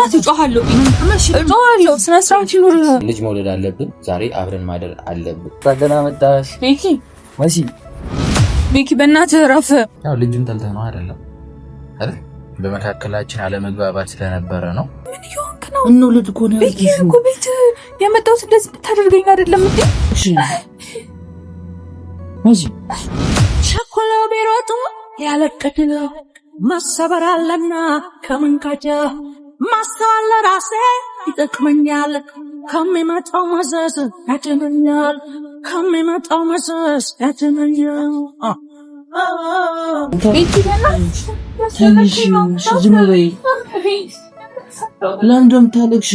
አትጮሃለሁ እጮሃለሁ። ስነ ስርዓት ይኑር። ልጅ መውለድ አለብን። ዛሬ አብረን ማደር አለብን። ታገና መጣሽ ቤኪ። መሲ ቤኪ በእናትህ ረፍ። ያው ልጅም ጠልተህ ነው አይደለም አይደል? በመካከላችን አለመግባባት ስለነበረ ነው። ምን ይሆንክ ነው? እንውለድ እኮ ነው ቤኪ። እኮ ቤት የመጣሁት እንደዚህ ብታደርገኝ አይደለም እንዴ? እሺ መሲ ሸኮላ ቢሮጡ ያለቀድለ መሰበር አለና ከመንካጃ ማስተዋል ለራሴ ይጠቅመኛል። ከሚመጣው መዘዝ ያድነኛል። ከሚመጣው መዘዝ ያድነኛል። ዝም በይ። ለምንድን ታለቅሽ?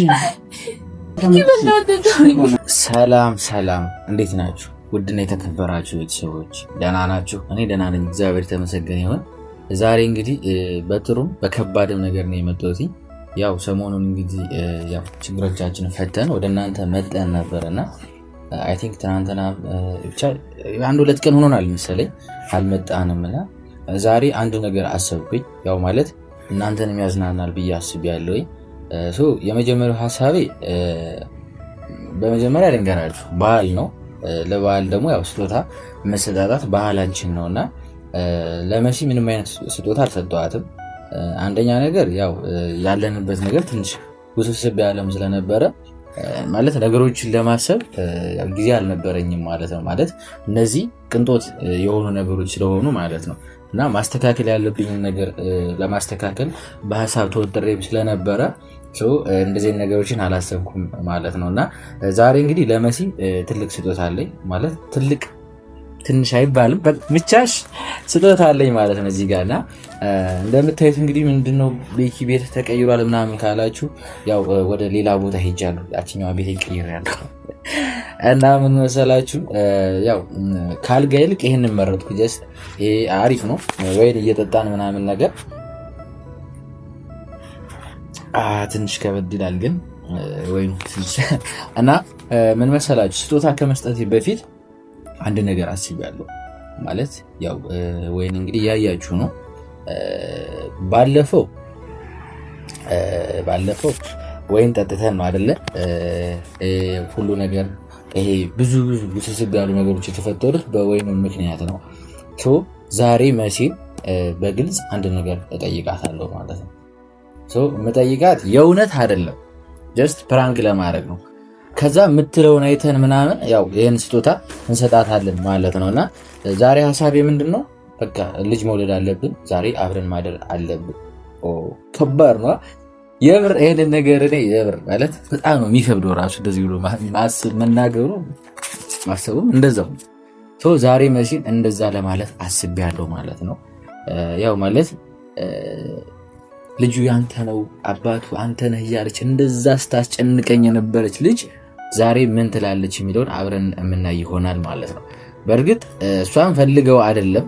ሰላም ሰላም፣ እንዴት ናችሁ? ውድና የተከበራችሁ ቤተሰቦች ደህና ናችሁ? እኔ ደህና ነኝ፣ እግዚአብሔር የተመሰገነ ይሁን። ዛሬ እንግዲህ በጥሩም በከባድም ነገር ነው የመጣሁት። ያው ሰሞኑን እንግዲህ ያው ችግሮቻችንን ፈተን ወደ እናንተ መጠን ነበርና አይ ቲንክ ትናንትና ብቻ አንድ ሁለት ቀን ሆኖናል መሰለኝ አልመጣንምና ዛሬ አንድ ነገር አሰብኩኝ። ያው ማለት እናንተንም ያዝናናል ብዬ አስቤያለሁ። የመጀመሪያው ሐሳቤ በመጀመሪያ ልንገራችሁ፣ ባህል ነው። ለበዓል ደግሞ ያው ስጦታ መሰጣጣት ባህላችን ነውና ለመሲ ምንም አይነት ስጦታ አልሰጠዋትም። አንደኛ ነገር ያው ያለንበት ነገር ትንሽ ውስብስብ ያለም ስለነበረ ማለት ነገሮችን ለማሰብ ጊዜ አልነበረኝም ማለት ነው። ማለት እነዚህ ቅንጦት የሆኑ ነገሮች ስለሆኑ ማለት ነው። እና ማስተካከል ያለብኝ ነገር ለማስተካከል በሀሳብ ተወጥሬ ስለነበረ እንደዚህ ነገሮችን አላሰብኩም ማለት ነው። እና ዛሬ እንግዲህ ለመሲ ትልቅ ስጦታ አለኝ ማለት ትልቅ ትንሽ አይባልም ብቻሽ ስጦታ አለኝ ማለት ነው እዚህ ጋርና እንደምታዩት እንግዲህ ምንድነው ቤኪ ቤት ተቀይሯል ምናምን ካላችሁ ያው ወደ ሌላ ቦታ ሄጃለሁ። ያቺኛዋ ቤት ቀይሬያለሁ እና ምን መሰላችሁ ያው ካልጋ ይልቅ ይሄንን መረጥኩ። ጀስት ይሄ አሪፍ ነው። ወይን እየጠጣን ምናምን ነገር ትንሽ ከበድ ይላል ግን ወይኑ ትንሽ እና ምን መሰላችሁ ስጦታ ከመስጠት በፊት አንድ ነገር አስቤያለሁ። ማለት ያው ወይን እንግዲህ ያያችሁ ነው። ባለፈው ወይን ጠጥተን ነው አይደለ? ሁሉ ነገር ይሄ ብዙ ውስብስብ ያሉ ነገሮች የተፈጠሩት በወይኑ ምክንያት ነው። ዛሬ መሲን በግልጽ አንድ ነገር እጠይቃታለሁ ማለት ነው። የምጠይቃት የእውነት አይደለም፣ ጀስት ፕራንክ ለማድረግ ነው። ከዛ የምትለውን አይተን ምናምን ያው ይህን ስጦታ እንሰጣታለን ማለት ነው። እና ዛሬ ሀሳቤ ምንድን ነው? በቃ ልጅ መውለድ አለብን። ዛሬ አብረን ማደር አለብን። ከባድ ነው የምር ይህንን ነገር እኔ የምር ማለት በጣም ነው የሚከብደው ራሱ እንደዚህ ብሎ መናገሩ ማሰቡም እንደዛው። ዛሬ መሲን እንደዛ ለማለት አስቤያለሁ ማለት ነው። ያው ማለት ልጁ ያንተ ነው አባቱ አንተ ነህ እያለች እንደዛ ስታስጨንቀኝ የነበረች ልጅ ዛሬ ምን ትላለች የሚለውን አብረን የምናይ ይሆናል ማለት ነው። በእርግጥ እሷን ፈልገው አይደለም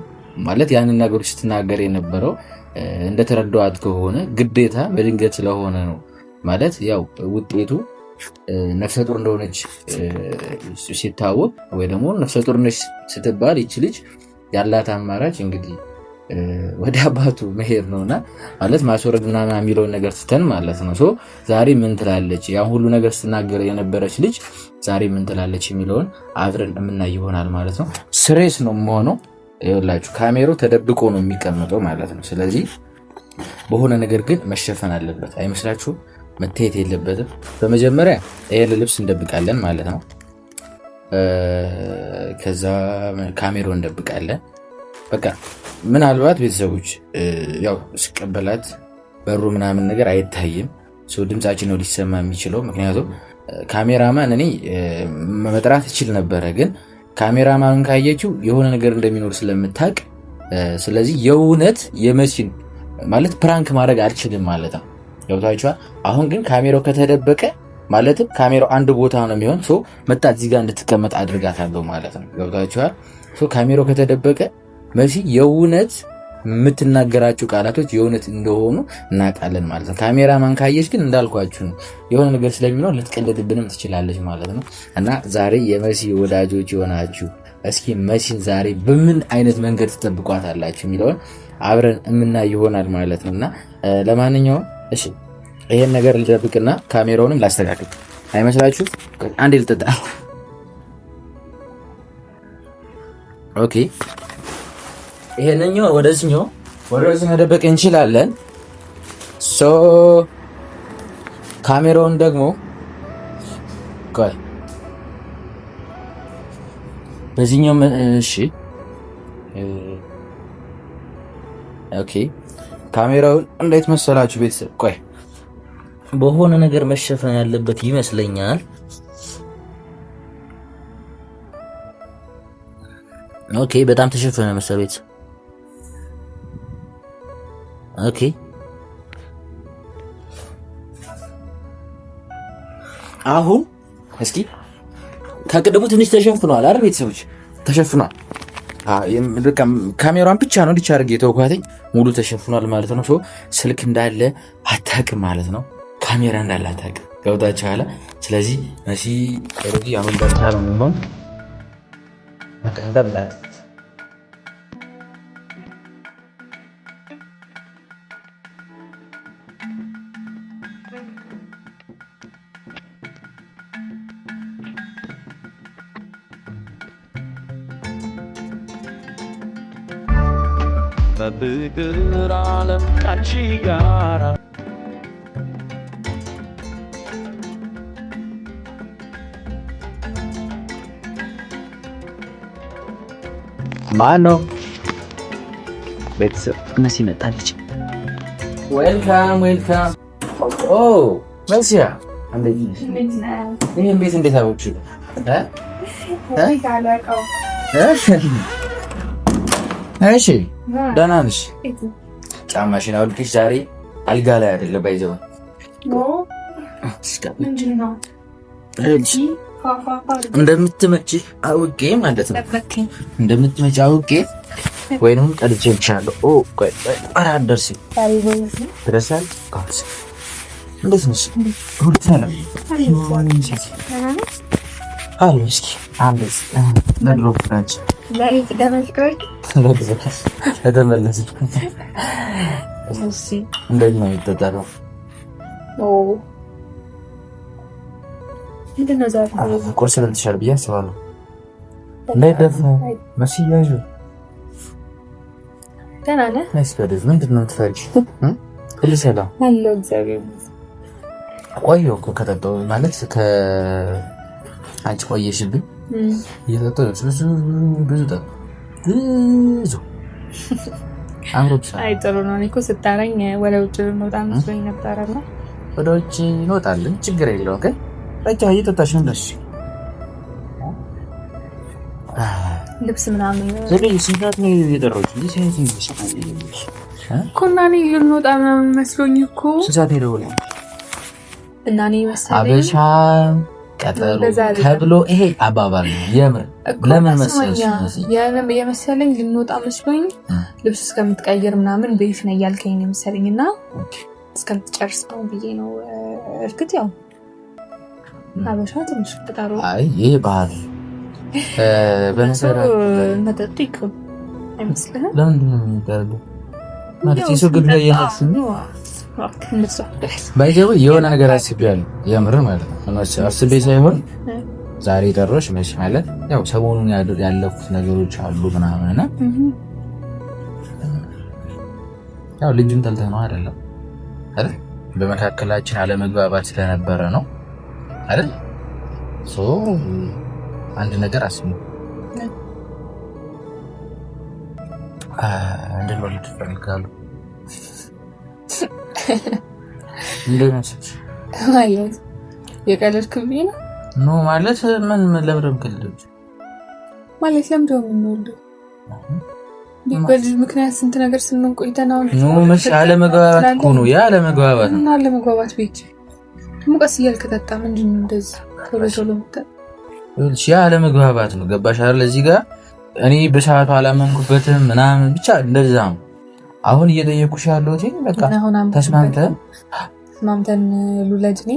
ማለት ያንን ነገሮች ስትናገር የነበረው እንደተረዳዋት ከሆነ ግዴታ በድንገት ስለሆነ ነው ማለት ያው ውጤቱ ነፍሰ ጡር እንደሆነች ሲታወቅ ወይ ደግሞ ነፍሰ ጡር ነች ስትባል ይች ልጅ ያላት አማራጭ እንግዲህ ወደ አባቱ መሄድ ነውና ማለት ማስወረድ ምናምን የሚለውን ነገር ትተን ማለት ነው። ዛሬ ምን ትላለች ያን ሁሉ ነገር ስትናገር የነበረች ልጅ ዛሬ ምን ትላለች የሚለውን አብረን የምናይ ይሆናል ማለት ነው። ስሬስ ነው የምሆነው። ይኸውላችሁ ካሜራው ተደብቆ ነው የሚቀመጠው ማለት ነው። ስለዚህ በሆነ ነገር ግን መሸፈን አለበት አይመስላችሁም? መታየት የለበትም። በመጀመሪያ ይሄን ልብስ እንደብቃለን ማለት ነው። ከዛ ካሜራው እንደብቃለን። በቃ ምናልባት ቤተሰቦች ያው ስቀበላት በሩ ምናምን ነገር አይታይም። ድምጻችን ነው ሊሰማ የሚችለው። ምክንያቱም ካሜራማን እኔ መጥራት ይችል ነበረ፣ ግን ካሜራማኑን ካየችው የሆነ ነገር እንደሚኖር ስለምታውቅ ስለዚህ የእውነት የመሲን ማለት ፕራንክ ማድረግ አልችልም ማለት ነው። ገብታችኋል? አሁን ግን ካሜራው ከተደበቀ ማለትም ካሜራው አንድ ቦታ ነው የሚሆን መጣ እዚህ ጋር እንድትቀመጥ አድርጋታለሁ ማለት ነው። ገብታችኋል? ካሜራው ከተደበቀ መሲ የእውነት የምትናገራቸው ቃላቶች የእውነት እንደሆኑ እናውቃለን ማለት ነው። ካሜራማን ካየች ግን እንዳልኳችሁ ነው የሆነ ነገር ስለሚኖር ልትቀልድብንም ትችላለች ማለት ነው። እና ዛሬ የመሲ ወዳጆች የሆናችሁ እስኪ መሲን ዛሬ በምን አይነት መንገድ ትጠብቋታላችሁ የሚለውን አብረን የምናይ ይሆናል ማለት ነው። እና ለማንኛውም እሺ ይሄን ነገር ልጠብቅና ካሜራውንም ላስተካክል አይመስላችሁ? አንዴ ልጠጣ። ኦኬ ይሄንኛው ወደዚህ መደበቅ እንችላለን። ሶ ካሜራውን ደግሞ ቆይ በዚህኛው እሺ ኦኬ ካሜራውን እንዴት መሰላችሁ ቤተሰብ? ቆይ በሆነ ነገር መሸፈን ያለበት ይመስለኛል። ኦኬ በጣም ተሸፈነ መሰለኝ ቤተሰብ። ኦኬ አሁን እስኪ ከቅድሙ ትንሽ ተሸፍኗል አይደል ቤተሰቦች? ተሸፍኗል። ካሜራውን ብቻ ነው እንዲቻ አድርጌ የተውኳትኝ ሙሉ ተሸፍኗል ማለት ነው። ስልክ እንዳለ አታውቅም ማለት ነው። ካሜራ እንዳለ አታውቅም። ገብታችኋል? ስለዚህ መሲ ሩዲ አሁን ደርሳ ነው የሚሆን በፍቅር ዓለም ካንቺ ጋር ማነው? ቤተሰብ መሲ መጣለች። ዌልካም ዌልካም። ኦ መሲያ ይሄን ቤት እንዴት አወቅሽ? እሺ ደህና ነሽ? ጫማሽን አውልቀሽ ዛሬ አልጋ ላይ አይደለም ባይዘው እንደምትመጪ አውቄ ማለት ነው። እንደምትመጪ አውቄ ወይንም ቀድቼልሻለሁ። ኦ ቆይ ኧረ አትደርሺም። ትደርሻል። እንዴት ነሽ? ሁሉ ሰላም አለ። እስኪ አንዴስ ለድሮ ፍራንች ተመለስ። እንዴት ነው የሚጠጣው? ቁርስ ልትሻል ብዬ አስባለሁ። እንዳይደፍ ነው መስያዡ ደህና ነህ? ምንድን ነው የምትፈሪው? ሁሉ ሰላም አለው። እግዚአብሔር ቆየሁ እኮ ከጠጣሁ ማለት ከአንቺ ቆየሽብኝ። እየጠጣሁ ብዙ ጠጣሁ ብዙ አምሮብሻል። አይ ጥሩ ነው። እኔ እኮ ስታረኝ ወደ ውጭ ልንወጣ መስሎኝ ነበረና ወደ ውጭ እንወጣለን፣ ችግር የለውም። ግን በቃ እየጠጣሽ ነው ደስ ልብስ ምናምን ዘዴ ስንት ነው የጠራሁት? እኮ እና እኔ ልንወጣ ምናምን መስሎኝ እኮ ስንት ሰዓት ነው የደወለው? እና እኔ መሰለኝ አበሻ ቀጠሮ ተብሎ ይሄ አባባል ነው። የምር ለምን መሰለሽ የመሰለኝ ልንወጣ መስሎኝ ልብስ እስከምትቀይር ምናምን ቤት ነው እያልከኝ ነው መሰለኝ እና እስከምትጨርስ ነው ብዬ ነው። እርግጥ ያው አበሻ ትንሽ ቀጠሮ አይ ይሄ ባህል በነሰራ መጠጡ ይቅር አይመስልህም? ለምንድን ነው የሚደረገው? ማለት የሰው ግብዣ እየነስን ባይዘው የሆነ ነገር አስቤያለሁ። የምር ማለት ነው አስቤ ሳይሆን ዛሬ ጠሮሽ መች ማለት ያው ሰሞኑን ያለፉት ነገሮች አሉ ምናምን እና ያው ልጅም ጠልተህ ነው አይደለም አይደል? በመካከላችን አለመግባባት ስለነበረ ነው አይደል? ሶ አንድ ነገር አስቡ። እንድንወልድ እፈልጋለሁ። እንደነሱ ማለት የቀለድክብኝ ነው? ኖ ማለት ምን ለምረም ከልደች ማለት ለምደው የምንወልደው በልጅ ምክንያት ስንት ነገር ስንሆን ቆይተናል። ኖ መች አለመግባባት እኮ ነው። ያ አለመግባባት ነው። አለመግባባት ቤት ሙቀስ እያልክ ጠጣ። ምንድን ነው እንደዚህ ቶሎ ቶሎ ምታ? ያ አለመግባባት ነው። ገባሽ አይደል? እዚህ ጋር እኔ በሰዓቱ አላመንኩበትም ምናምን ብቻ እንደዛ ነው። አሁን እየጠየኩሽ ያለሁት በቃ ተስማምተን ሉለድ እኔ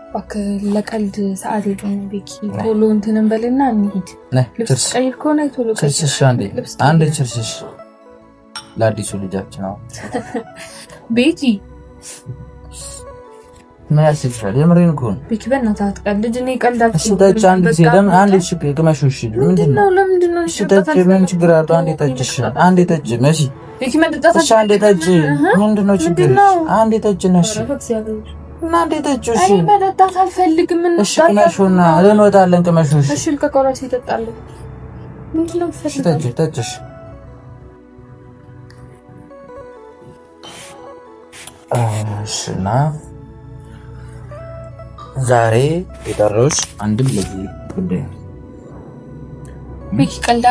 እባክህ ለቀልድ ሰዓት የለኝም። ቤኪ ቶሎ እንትን እንበልና እንሂድ። ልብስ ቀይር ከሆነ ቶሎ ችርስሽ አንዴ ችርስሽ ለአዲሱ ልጃችን ነው ቤኪ ምን ያስችላል? የምሬን እኮ ነው። ቢኪ በእናትህ አትቀልድ። እኔ ቀልዳለሁ። እሺ ጠጪ አንድ ጊዜ ለምን አንዴ ቅመሽሽ ምንድነው? እሺ ጠጪ ምን ችግር አለው? አንዴ ጠጪሽ አንዴ ጠጪ መሲ ቢኪ መጠጣት እሺ አንዴ ጠጪ ምንድነው ችግር? አንዴ ጠጪ ነሽ እና አንዴ ጠጪ እሺ እኔ መጠጣት አልፈልግም። እሺ ቅመሽውና እንወጣለን። ቅመሽሽ እሺ ከቆራሲ ይጠጣል። ምንድነው እሺ ጠጪ ጠጪሽ እሺና ዛሬ የጠራሁሽ አንድም ለዚህ ጉዳይ ነው። ቢኪ ቀልድ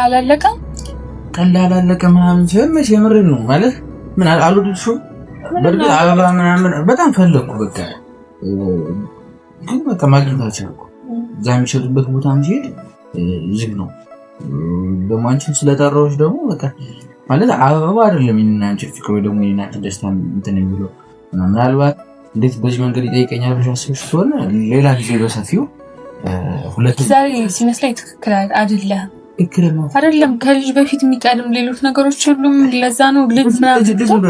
አላለቀም ምናምን ሲሆን መቼ የምሬን ነው ማለት ምን አልወደድሽውም? በእርግጥ አበባ ምናምን በጣም ፈለኩ በቃ ግን በቃ ማግኘት አልቻልኩም። እዛ የሚሸጡበት ቦታ ሲሄድ ዝግ ነው። ደግሞ አንቺን ስለጠራሁሽ ደግሞ በቃ ማለት አበባ አይደለም የእናንቺ ፍቅር ወይ ደግሞ የእናንቺ ደስታ እንትን የሚለው ምናልባት እንዴት በዚህ መንገድ ይጠይቀኛል ብለሽ አስበሽ ከሆነ ሌላ ጊዜ በሰፊው ሁለት ዛሬ ሲመስለኝ ትክክል አይደለም። ከልጅ በፊት የሚቀድም ሌሎች ነገሮች ሁሉም ለዛ ነው።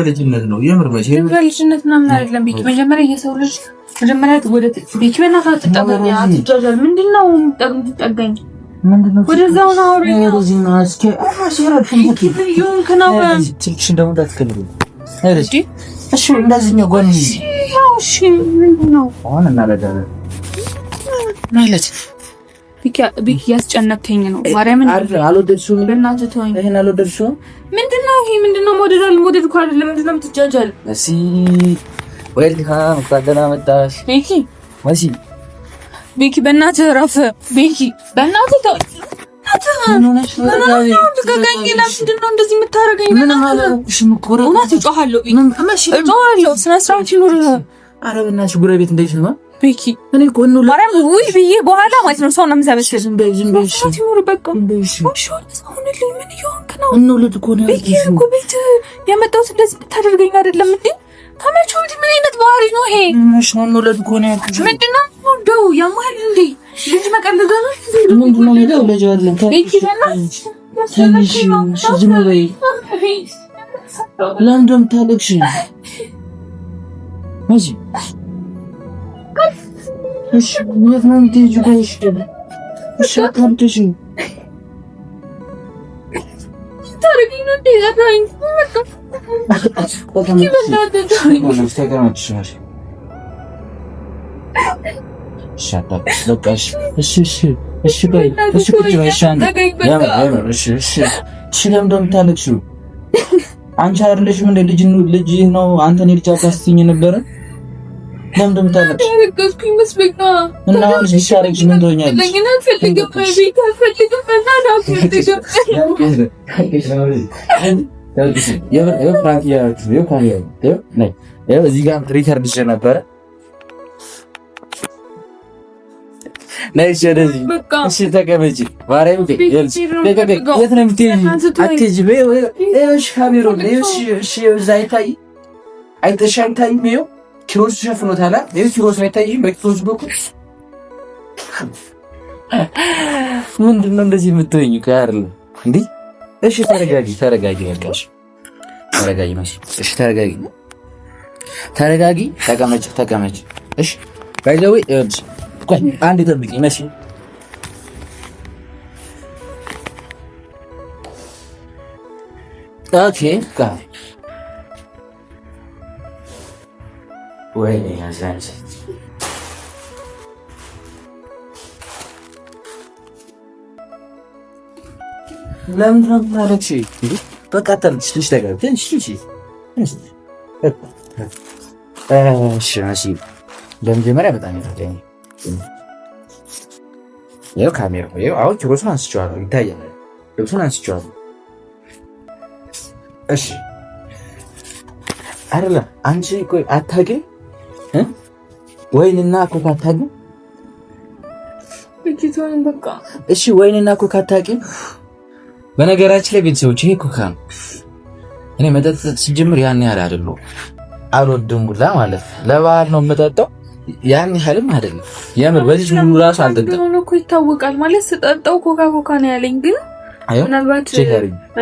ልጅነት ነው የምር መቼ ልጅነት ምናምን አይደለም። ቢኪ መጀመሪያ የሰው ልጅ መጀመሪያ ወደ ቢኪ በእናትህ አትጠጋኝ፣ አትጃጃል። ምንድነው የምትጠጋኝ? ወደዛው ነው አውሪ ነው እዚህ ነው እስኪ አማሽራ ትልክሽን ደግሞ እንዳትከልሉ አይደል? እሺ እንደዚህኛው ጎን እሺ ምንድነው አሁን እናረጋለን ማለት ቢኪ ያስጨነቀኝ ነው። ማርያምን አልወደድሽውም? በእናትህ ተወኝ። ይሄን አልወደድሽውም? ምንድነው ይሄ? ምንድነው መውደድ እኮ አይደለም። ምንድነው የምትጃጃል? እሺ ዌልካም ታደና መጣሽ ቢኪ ወሲ ቢኪ በእናትህ ረፍ ቢኪ በእናትህ ተው ምንድነው እንደዚህ የምታረገኝ? ምን አላረግሽም እኮ እውነት እጮሃለሁ ስነ ስርዓት ይኑርህ። ኧረ በእናትሽ ጉረቤት እንደዚህ ነው ቢኪ እኔ እኮ ነው ማርያም ውይ ብዬ በኋላ ማለት ነው ሰው ነው የምሰበስብ። ዝም በይ ይኑር በቃ እሺ አሁን ልጅ ምን ይሆንክ ነው? እንውልድ እኮ ነው ቢኪ እኮ ቤት የመጣሁት እንደዚህ ብታደርገኝ አይደለም እንዴ? ከመቼ ወዲህ ምን አይነት ባህሪ ነው ይሄ? እሺ እንውልድ እኮ ነው ያልኩሽ። ምንድነው እንደው ያማል እንዴ? ልጅ መቀለድ ነው ምንድነው? ሄደው ልጅ አይደለም ቢኪ በእናትሽ ትንሽ ዝም በይ። ለምንድን ታለቅሽ? እሺ እሺ ምን ነው ትይጁሽ? እሺ አታምጪሽ ታረጊኝ ነው እንዴ? አታኝ አንቺ አይደለሽም እንደ ልጅ ነው አንተ ነው ልጅ አታስቲኝ ነበር። ለምን እንደምታለቅሽ ያረጋግኩኝ መስበቃ እና አሁን ሲሻረግሽ ምን ትሆኛለሽ? ለምን አልፈልግም ቤት አልፈልግም እዚህ ጋር ሪከርድ ይዤ ነበረ። ነይሽ ወደዚህ እሺ ተቀመጪ። ማርያም የት ነው የምትሄጂው? አትሄጂም። እሺ ካሜራውን እሺ እዛ አይታይም። ይኸው ኪሮስ ሸፍኖታል። ይኸው ኪሮስ አይታይም በኪሮስ በኩል ምንድን ነው እንደዚህ የምትሆኚው? ካርል እንዴ እሺ ተረጋጊ በቃሽ። ተረጋጊ መሲ እሺ ተረጋጊ። ተቀመጭ እሺ ባይዘው ቆይ አንዴ ጠብቂኝ መሲ። ኦኬ ወይ ያዛንስ ለምን ታለቅሽ? በቃ ታለቅሽ ልጅ ተጋብተሽ እሺ መሲ በመጀመሪያ በጣም ይፈታኝ። ይኸው ካሜራው ይኸው አሁን ኪሮሱን አንስቼዋለሁ፣ ይታያል። ልብሱን አንስቼዋለሁ። እሺ አይደለ አንቺ ቆይ አታውቂም ወይንና ኮካ አታውቂም? እኪቶን በቃ እሺ ወይንና ኮካ አታውቂም? በነገራችን ላይ ቤተሰቦች ይሄ ኮካ ነው። እኔ መጠጥ ሲጀምር ያን ያህል አይደለም አልወድም ሁላ ማለት ለበዓል ነው የምጠጣው። ያን ያህልም አይደለም የምር በዚህ ሁሉ ራሱ አልጠጣም ነው እኮ ይታወቃል። ማለት ስጠጣው ኮካ ነው ያለኝ ግን ምናልባት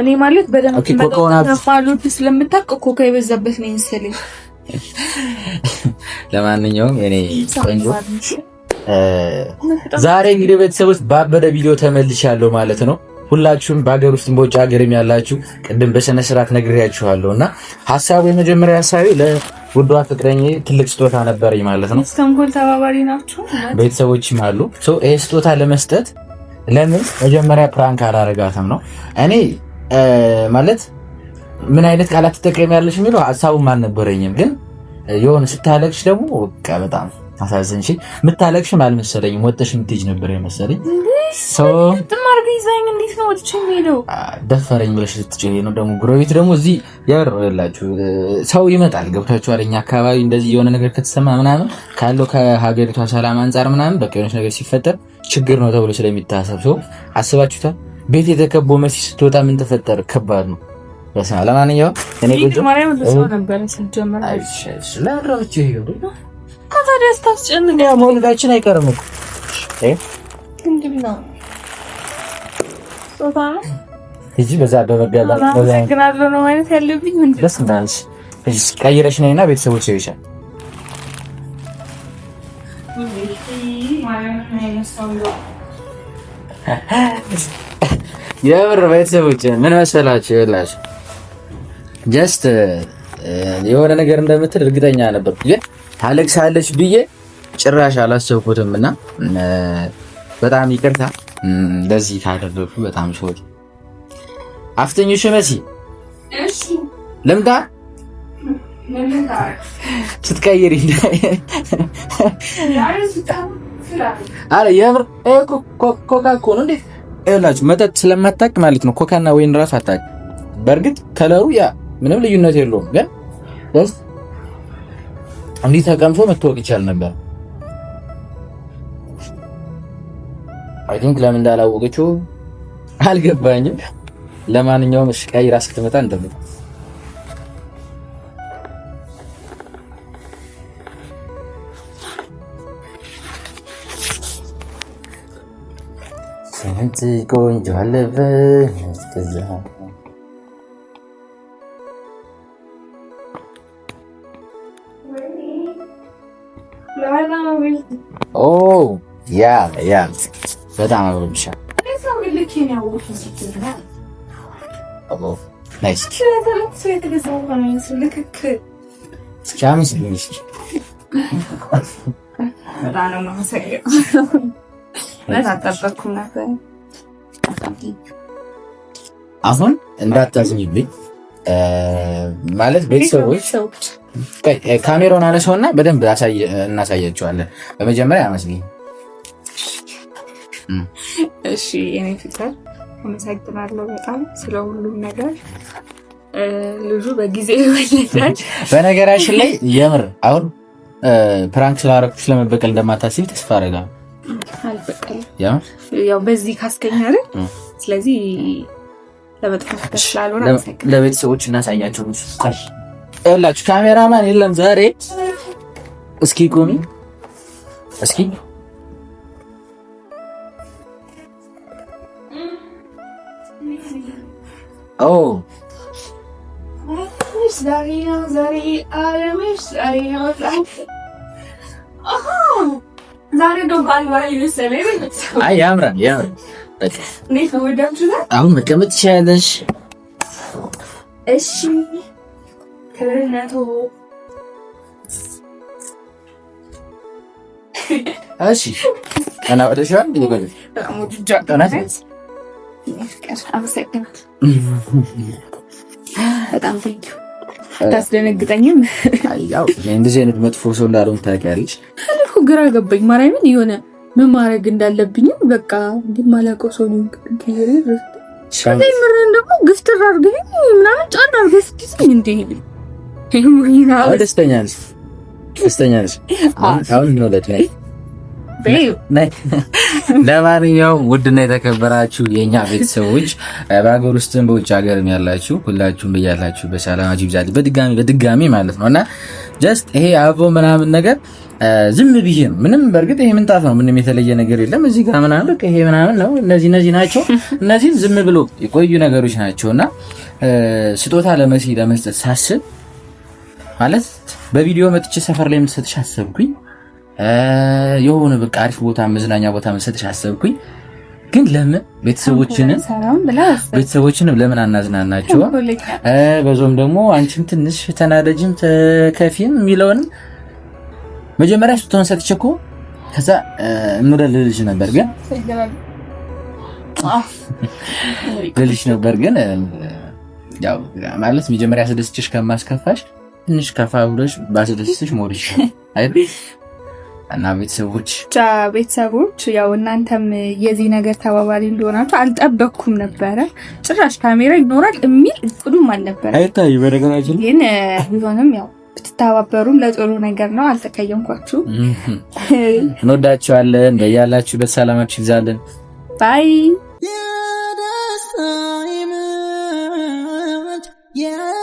እኔ ማለት በደንብ ኮካውን ስለምታውቅ ኮካ የበዛበት ነው መሰለኝ። ለማንኛውም እኔ ቆንጆ ዛሬ እንግዲህ ቤተሰቦች ባበደ ቪዲዮ ተመልሻለሁ ማለት ነው። ሁላችሁም በሀገር ውስጥ በውጭ ሀገርም ያላችሁ ቅድም በስነ ስርዓት ነግሬያችኋለሁ እና ሀሳቡ የመጀመሪያ ሀሳቤ ለውዷ ፍቅረኛዬ ትልቅ ስጦታ ነበረኝ ማለት ነው። ተንኮል ተባባሪ ናችሁ ቤተሰቦችም አሉ። ይሄ ስጦታ ለመስጠት ለምን መጀመሪያ ፕራንክ አላረጋትም ነው። እኔ ማለት ምን አይነት ቃላት ትጠቀሚያለሽ የሚለው ሀሳቡም አልነበረኝም፣ ግን የሆነ ስታለቅሽ ደግሞ በጣም አሳዘንሽ። የምታለቅሽም አልመሰለኝም፣ ወጥተሽ የምትሄጂ ነበር የመሰለኝ። ደፈረኝ ብለሽ ልትጮህ ነው። ደግሞ ጉረቤት ደግሞ እዚህ ያላችሁ ሰው ይመጣል። ገብታችኋል? እኛ አካባቢ እንደዚህ የሆነ ነገር ከተሰማ ምናምን ካለው ከሀገሪቷ ሰላም አንጻር ምናምን በቃ የሆነች ነገር ሲፈጠር ችግር ነው ተብሎ ስለሚታሰብ ሰው አስባችሁታል? ቤት የተከቦ መሲ ስትወጣ ምን ተፈጠረ? ከባድ ነው። በስመ አብ። ለማንኛውም እኔ ቆንጆ መውለዳችን አይቀርም እኮ እጂ በዛ በመጋባት ነው ማለት ያለብኝ ደስ እንዳልሽ ቀይረሽ ነይና ቤተሰቦች ይሻል። የምር ቤተሰቦች ምን መሰላችሁ ይላችሁ ጀስት የሆነ ነገር እንደምትል እርግጠኛ ነበር፣ ግን ታለቅሳለች ብዬ ጭራሽ አላሰብኩትም እና በጣም ይቅርታ ለዚህ ካደረኩ በጣም ሶሪ። አፍተኝሽ መሲ እሺ ለምዳ ስትቀይሪ አረ የምር ኮካ እኮ ነው እንዴ? ይኸውላችሁ መጠጥ ስለማታውቅ ማለት ነው ኮካና ወይን ራሱ አታውቅ። በእርግጥ ከለሩ ያ ምንም ልዩነት የለውም፣ ግን ደስ እንዲህ ተቀምሶ መታወቅ ይቻል ነበር። አይ ቲንክ ለምን እንዳላወቀችው አልገባኝም። ለማንኛውም እሺ ቀይራ እስክትመጣ እንደምን ስንት ቆንጆ አለፈ እስከዛ ኦ ያ በጣም አብሮብሻ ናይስ አሁን እንዳታዝኝብኝ ማለት ቤተሰቦች ካሜራውን አነሳውና በደንብ እናሳያቸዋለን። በመጀመሪያ አመስግኝ። እሺ እኔ ፍቅር አመሰግናለሁ በጣም ስለ ሁሉም ነገር። ልጁ በጊዜ ይወለዳል። በነገራችን ላይ የምር አሁን ፕራንክ ስላደረኩሽ ለመበቀል እንደማታስቢ ተስፋ አደርጋለሁ። አልበቀልም ያው በዚህ ካስገኝ አይደል? ስለዚህ ለበጥፎ ተስላልሆነ ለቤተሰቦች እናሳያቸው። ይኸውላችሁ ካሜራማን የለም ዛሬ። እስኪ ቆሚ እስኪ ኦ አይ ያምራል ያምራል። አሁን መቀመጥ ትችያለሽ። እሺ ከረናቶ እሺ እና ወደሻል ይገኛል። በጣም ቴንኪው። ታስደነግጠኝም። ያው እንደዚህ አይነት መጥፎ ሰው እንዳልሆን ታውቂያለሽ። እኮ ግራ ገባኝ ማርያምን። የሆነ ምን ማድረግ እንዳለብኝም በቃ እንደማላውቀው ሰው ነው ከየረ ምርን ደግሞ ግፍትር አድርገኝ ምናምን ጫና አድርገህ ስትይዘኝ እንዴ ደስተኛ ነሽ? አሁን እንወለድ ነይ። ለማንኛውም ውድና የተከበራችሁ የኛ ቤተሰቦች በሀገር ውስጥም በውጭ ሀገርም ያላችሁ ሁላችሁም በያላችሁ በሰላማችሁ ይብዛል በድጋሚ ማለት ነውና ጀስት ይሄ አበባው ምናምን ነገር ዝም ብዬ ነው። ምንም በእርግጥ ይሄ ምንጣፍ ነው፣ ምንም የተለየ ነገር የለም። እዚህ ጋር ምናምን በቃ ይሄ ምናምን ነው። እነዚህ ናቸው። እነዚህም ዝም ብሎ የቆዩ ነገሮች ናቸውና ስጦታ ለመሲ ለመስጠት ሳስብ ማለት በቪዲዮ መጥቼ ሰፈር ላይ የምትሰጥሽ አሰብኩኝ የሆነ በቃ አሪፍ ቦታ መዝናኛ ቦታ የምትሰጥሽ አሰብኩኝ ግን ለምን ቤተሰቦችንም ለምን አናዝናናቸው በዞም ደግሞ አንቺም ትንሽ ተናደጅም ተከፊም የሚለውንም መጀመሪያ ስቶን ሰጥቼኮ ከዛ እንወደልልሽ ነበር ግን ልልሽ ነበር ግን ያው ማለት መጀመሪያ ስደስችሽ ከማስከፋሽ ትንሽ ከፋ ብሎሽ ባስደስችሽ ሞሪሽ አይደል እና ቤተሰቦች ያው እናንተም የዚህ ነገር ተባባሪ እንደሆናችሁ አልጠበቅኩም ነበር ጭራሽ ካሜራ ይኖራል የሚል እቅዱም አልነበረ አይታይ በነገራችን ግን ቢሆንም ያው ብትተባበሩም ለጥሩ ነገር ነው አልተቀየምኳችሁ እንወዳችኋለን በያላችሁበት ሰላማችሁ ይብዛልን ባይ Yeah,